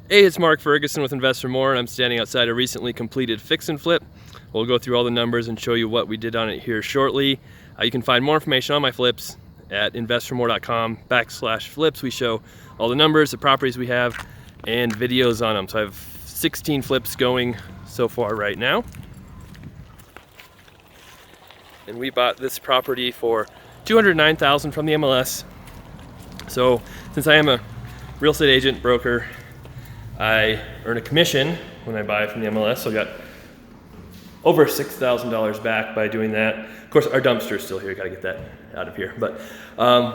Hey, it's Mark Ferguson with Invest for More, and I'm standing outside a recently completed fix and flip. We'll go through all the numbers and show you what we did on it here shortly. You can find more information on my flips at investformore.com/flips. We show all the numbers, the properties we have, and videos on them. So I have 16 flips going so far right now. And we bought this property for $209,000 from the MLS. So since I am a real estate agent, broker, I earn a commission when I buy from the MLS, so I got over $6,000 back by doing that. Of course, our dumpster is still here, gotta get that out of here. But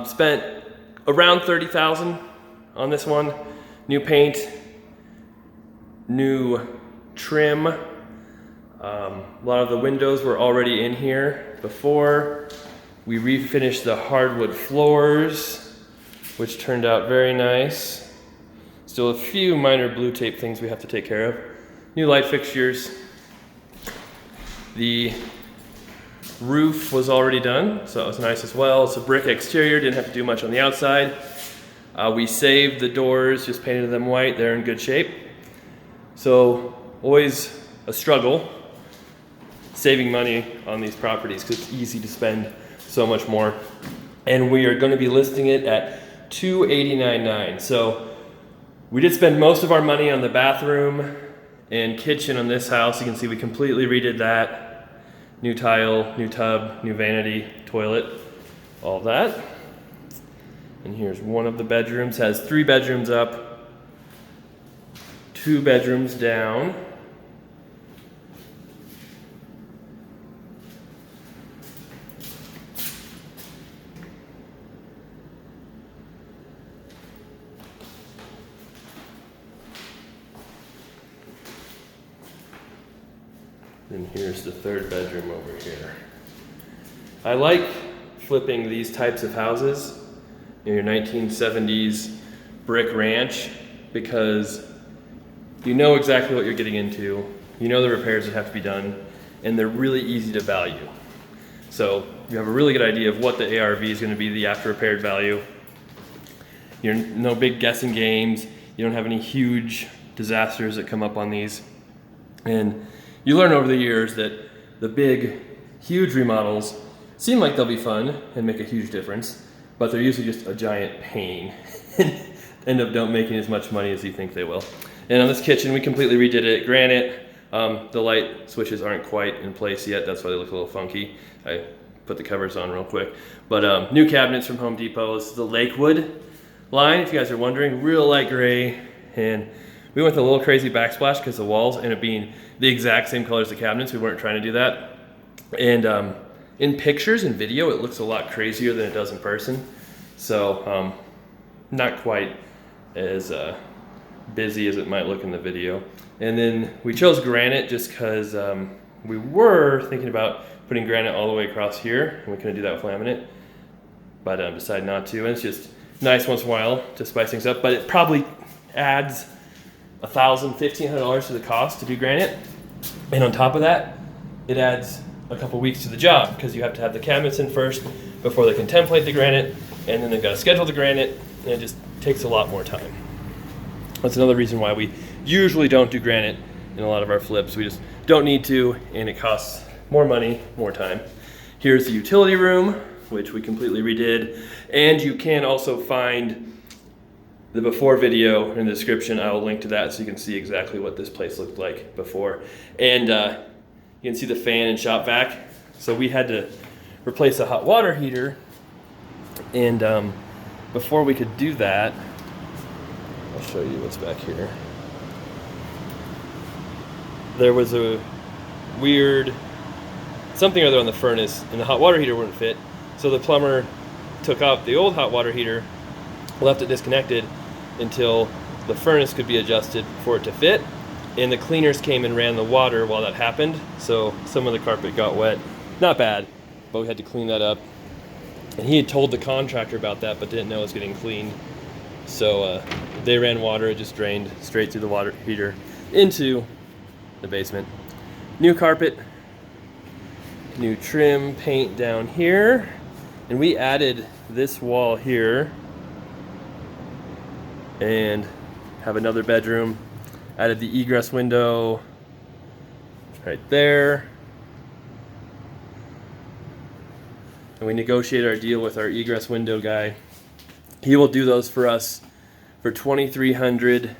spent around $30,000 on this one. New paint, new trim. A lot of the windows were already in here before. We refinished the hardwood floors, which turned out very nice. Still a few minor blue tape things we have to take care of. New light fixtures. The roof was already done, so that was nice as well. It's a brick exterior, didn't have to do much on the outside. We saved the doors, just painted them white. They're in good shape. So always a struggle saving money on these properties because it's easy to spend so much more. And we are going to be listing it at $289,900. So we did spend most of our money on the bathroom and kitchen on this house. You can see we completely redid that. New tile, new tub, new vanity, toilet, all that. And here's one of the bedrooms. Has 3 bedrooms up, 2 bedrooms down. And here's the 3rd bedroom over here. I like flipping these types of houses in your 1970s brick ranch because you know exactly what you're getting into. You know the repairs that have to be done, and they're really easy to value. So you have a really good idea of what the ARV is going to be, the after repaired value. You're no big guessing games. You don't have any huge disasters that come up on these. And you learn over the years that the big, huge remodels seem like they'll be fun and make a huge difference, but they're usually just a giant pain and end up don't making as much money as you think they will. And on this kitchen, we completely redid it. Granite, the light switches aren't quite in place yet. That's why they look a little funky. I put the covers on real quick. But new cabinets from Home Depot. This is the Lakewood line, if you guys are wondering. Real light gray. And we went with a little crazy backsplash because the walls ended up being the exact same color as the cabinets. We weren't trying to do that. And in pictures and video, it looks a lot crazier than it does in person. So not quite as busy as it might look in the video. And then we chose granite just because we were thinking about putting granite all the way across here, and we couldn't do that with laminate, but decided not to. And it's just nice once in a while to spice things up, but it probably adds $1,000, $1,500 to the cost to do granite. And on top of that, it adds a couple weeks to the job because you have to have the cabinets in first before they can template the granite, and then they've got to schedule the granite, and it just takes a lot more time. That's another reason why we usually don't do granite in a lot of our flips. We just don't need to, and it costs more money, more time. Here's the utility room, which we completely redid, and you can also find the before video in the description. I will link to that so you can see exactly what this place looked like before. And you can see the fan and shop vac. So we had to replace a hot water heater. And before we could do that, I'll show you what's back here. There was a weird something or other on the furnace, and the hot water heater wouldn't fit. So the plumber took out the old hot water heater, left it disconnected until the furnace could be adjusted for it to fit, and the cleaners came and ran the water while that happened, so some of the carpet got wet. Not bad, but we had to clean that up. And he had told the contractor about that but didn't know it was getting cleaned, so they ran water. It just drained straight through the water heater into the basement. New carpet, new trim, paint down here, and we added this wall here and have another bedroom. Added the egress window right there. And we negotiated our deal with our egress window guy. He will do those for us for $2,300,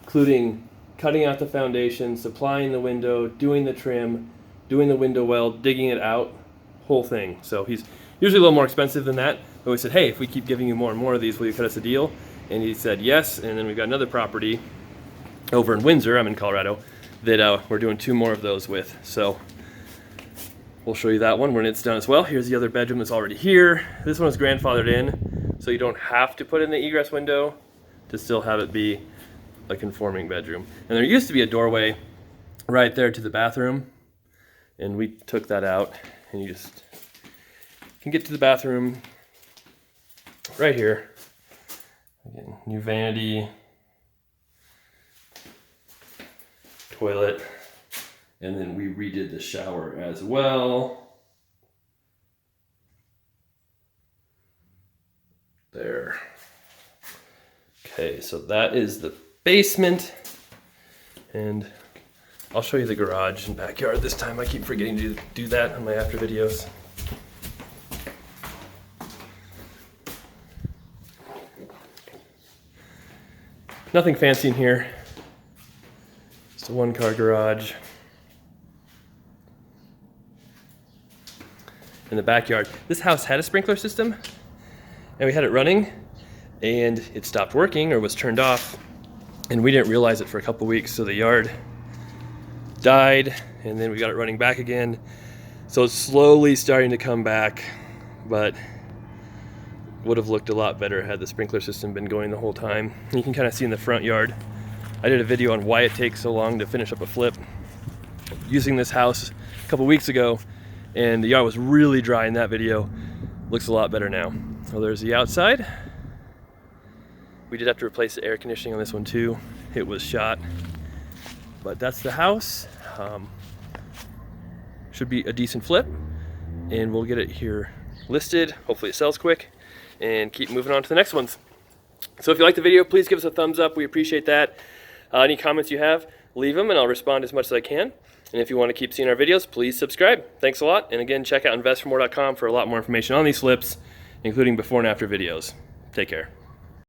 including cutting out the foundation, supplying the window, doing the trim, doing the window well, digging it out, whole thing. So he's usually a little more expensive than that, but we said, hey, if we keep giving you more and more of these, will you cut us a deal? And he said yes. And then we've got another property over in Windsor, I'm in Colorado, that we're doing 2 more of those with. So we'll show you that one when it's done as well. Here's the other bedroom that's already here. This one is grandfathered in, so you don't have to put in the egress window to still have it be a conforming bedroom. And there used to be a doorway right there to the bathroom, and we took that out, and you just can get to the bathroom right here. Again, new vanity, toilet, and then we redid the shower as well. There. Okay, so that is the basement, and I'll show you the garage and backyard this time. I keep forgetting to do that on my after videos. Nothing fancy in here. Just a 1-car garage. In the backyard. This house had a sprinkler system, and we had it running, and it stopped working or was turned off, and we didn't realize it for a couple weeks, so the yard died, and then we got it running back again. So it's slowly starting to come back, but would have looked a lot better had the sprinkler system been going the whole time. You can kind of see in the front yard. I did a video on why it takes so long to finish up a flip using this house a couple weeks ago, and the yard was really dry in that video. Looks a lot better now. Well, there's the outside. We did have to replace the air conditioning on this one too. It was shot, but that's the house. Should be a decent flip, and we'll get it here listed. Hopefully it sells quick, and keep moving on to the next ones. So if you like the video, please give us a thumbs up. We appreciate that. Any comments you have, leave them, and I'll respond as much as I can. And if you want to keep seeing our videos, please subscribe. Thanks a lot. And again, check out investformore.com for a lot more information on these flips, including before and after videos. Take care.